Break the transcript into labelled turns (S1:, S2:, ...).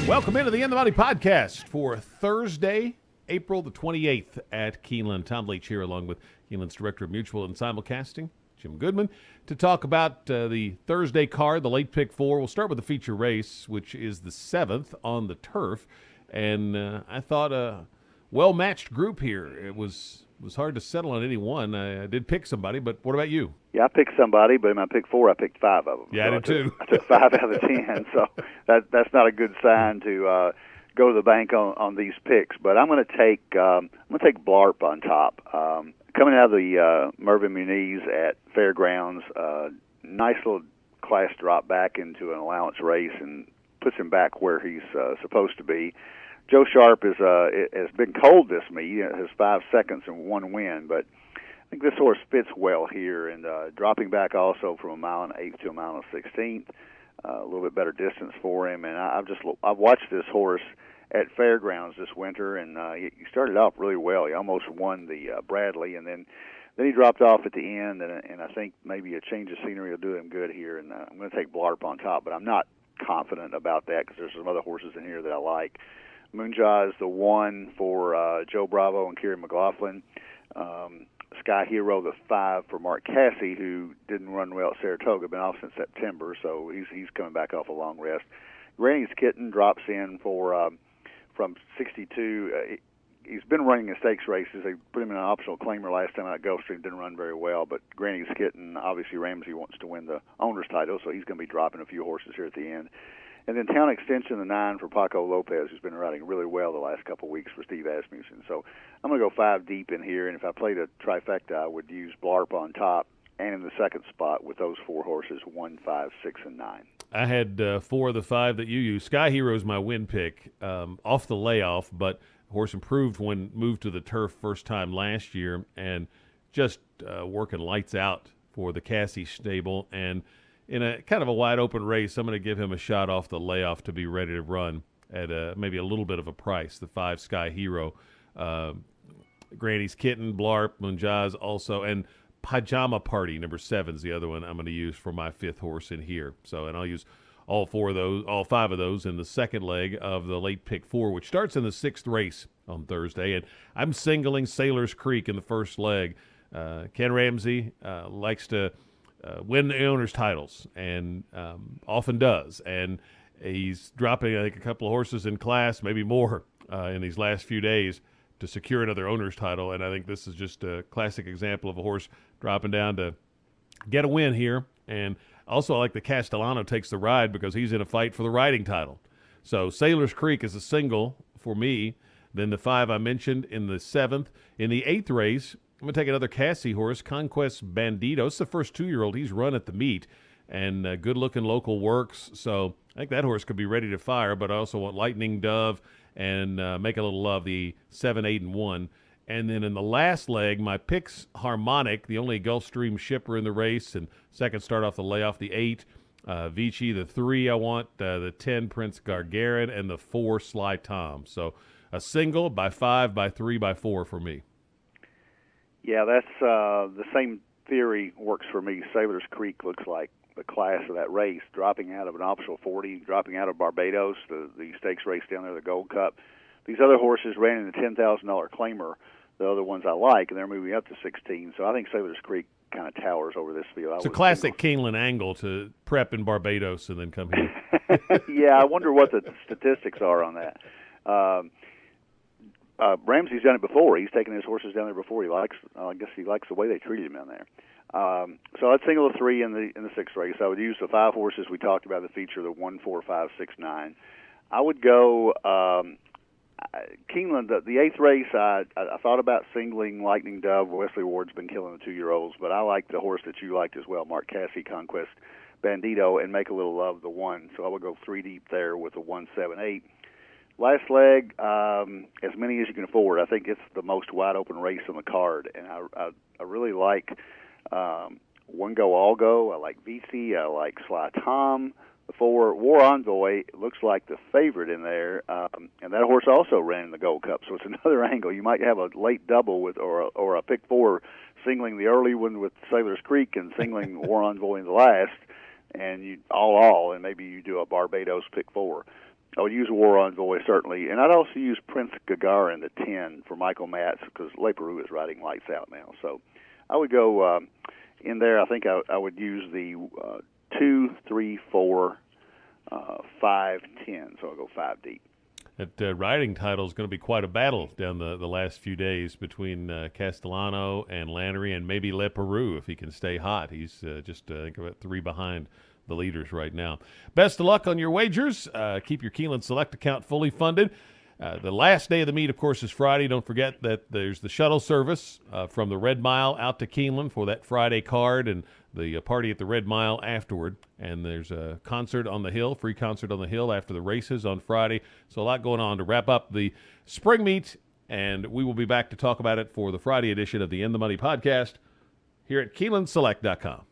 S1: Welcome into the In the Money podcast for Thursday, April the 28th at Keeneland. Tom Leach here along with Keeneland's Director of Mutual and Simulcasting, Jim Goodman, to talk about the Thursday card, the late pick four. We'll start with the feature race, which is the 7th on the turf. And I thought a well-matched group here. It was hard to settle on any one. I did pick somebody, but what about you?
S2: Yeah, I picked somebody, but in my pick four, I picked 5 of them.
S1: Yeah,
S2: so
S1: I did too.
S2: I took 5 out of 10, so that's not a good sign to go to the bank on these picks. But I'm going to take Blarp on top. Coming out of the Mervyn Muniz at Fairgrounds, nice little class drop back into an allowance race and puts him back where he's supposed to be. Joe Sharp has been cold this meet. He has 5 seconds and 1 win, but I think this horse fits well here, and dropping back also from 1 1/8 to 1 1/16, a little bit better distance for him. And I've watched this horse at Fairgrounds this winter, and he started off really well. He almost won the Bradley, and then he dropped off at the end, and I think maybe a change of scenery will do him good here. And I'm going to take Blarp on top, but I'm not confident about that because there's some other horses in here that I like. Moonjaw is the 1 for Joe Bravo and Kerry McLaughlin. Sky Hero, the 5 for Mark Casse, who didn't run well at Saratoga, been off since September, so he's coming back off a long rest. Granny's Kitten drops in for from 62. He's been running in stakes races. They put him in an optional claimer last time out at Gulfstream, didn't run very well, but Granny's Kitten, obviously Ramsey wants to win the owner's title, so he's going to be dropping a few horses here at the end. And then Town Extension, the 9 for Paco Lopez, who's been riding really well the last couple of weeks for Steve Asmussen. So I'm going to go 5 deep in here, and if I played a trifecta, I would use Blarp on top and in the second spot with those 4 horses, 1, 5, 6, and 9.
S1: I had 4 of the 5 that you used. Sky Hero's my win pick off the layoff, but horse improved when moved to the turf first time last year and just working lights out for the Cassie stable. And in a kind of a wide-open race, I'm going to give him a shot off the layoff to be ready to run at maybe a little bit of a price, the 5 Sky Hero. Granny's Kitten, Blarp, Munjaz also, and Pajama Party, number 7 is the other one I'm going to use for my 5th horse in here. So, and I'll use all 5 of those in the second leg of the late pick 4, which starts in the 6th race on Thursday. And I'm singling Sailor's Creek in the first leg. Ken Ramsey likes to win the owner's titles, and often does. And he's dropping, I think, a couple of horses in class, maybe more, in these last few days to secure another owner's title. And I think this is just a classic example of a horse dropping down to get a win here. And also I like the Castellano takes the ride because he's in a fight for the riding title. So Sailor's Creek is a single for me. Then the 5 I mentioned in the 7th. In the 8th race, I'm going to take another Cassie horse, Conquest Bandito. It's the first 2-year-old he's run at the meet, and good-looking local works. So I think that horse could be ready to fire, but I also want Lightning Dove and Make a Little Love, the 7, 8, and 1. And then in the last leg, my pick's Harmonic, the only Gulfstream shipper in the race, and second start off the layoff, the 8. Vici, the 3 I want, the 10 Prince Gargarin, and the 4 Sly Tom. So a single by 5, by 3, by 4 for me.
S2: Yeah, that's the same theory works for me. Sailor's Creek looks like the class of that race, dropping out of an optional 40, dropping out of Barbados, the stakes race down there, the Gold Cup. These other horses ran in the $10,000 claimer, the other ones I like, and they're moving up to 16. So I think Sailor's Creek kind of towers over this field.
S1: It's a classic Keeneland angle to prep in Barbados and then come here.
S2: Yeah, I wonder what the statistics are on that. Ramsey's done it before. He's taken his horses down there before. I guess he likes the way they treated him down there. So I'd single the 3 in the 6th race. I would use the 5 horses we talked about in the feature, the 1, 4, 5, 6, 9. I would go Keeneland. The 8th race, I thought about singling Lightning Dove. Wesley Ward's been killing the 2-year-olds, but I like the horse that you liked as well, Mark Casse, Conquest Bandito, and Make a Little Love, the 1. So I would go 3 deep there with the 1, 7, 8. Last leg, as many as you can afford. I think it's the most wide-open race on the card, and I really like One Go All Go. I like Vici. I like Sly Tom. The 4 War Envoy looks like the favorite in there, and that horse also ran in the Gold Cup, so it's another angle. You might have a late double with or a pick 4 singling the early one with Sailor's Creek and singling War Envoy in the last, and you and maybe you do a Barbados pick 4. I would use War Envoy, certainly. And I'd also use Prince Gagarin, the 10, for Michael Matz, because Le Peroux is riding lights out now. So I would go in there. I think I would use the 2, 3, 4, 5, 10. So I'll go 5 deep.
S1: That riding title is going to be quite a battle down the last few days between Castellano and Lannery, and maybe Le Peroux if he can stay hot. He's just, I think, about 3 behind the leaders right now. Best of luck on your wagers. Keep your Keeneland Select account fully funded. The last day of the meet, of course, is Friday. Don't forget that there's the shuttle service from the Red Mile out to Keeneland for that Friday card and the party at the Red Mile afterward. And there's a concert on the hill, free concert on the hill after the races on Friday. So a lot going on to wrap up the spring meet. And we will be back to talk about it for the Friday edition of the In the Money podcast here at KeenelandSelect.com.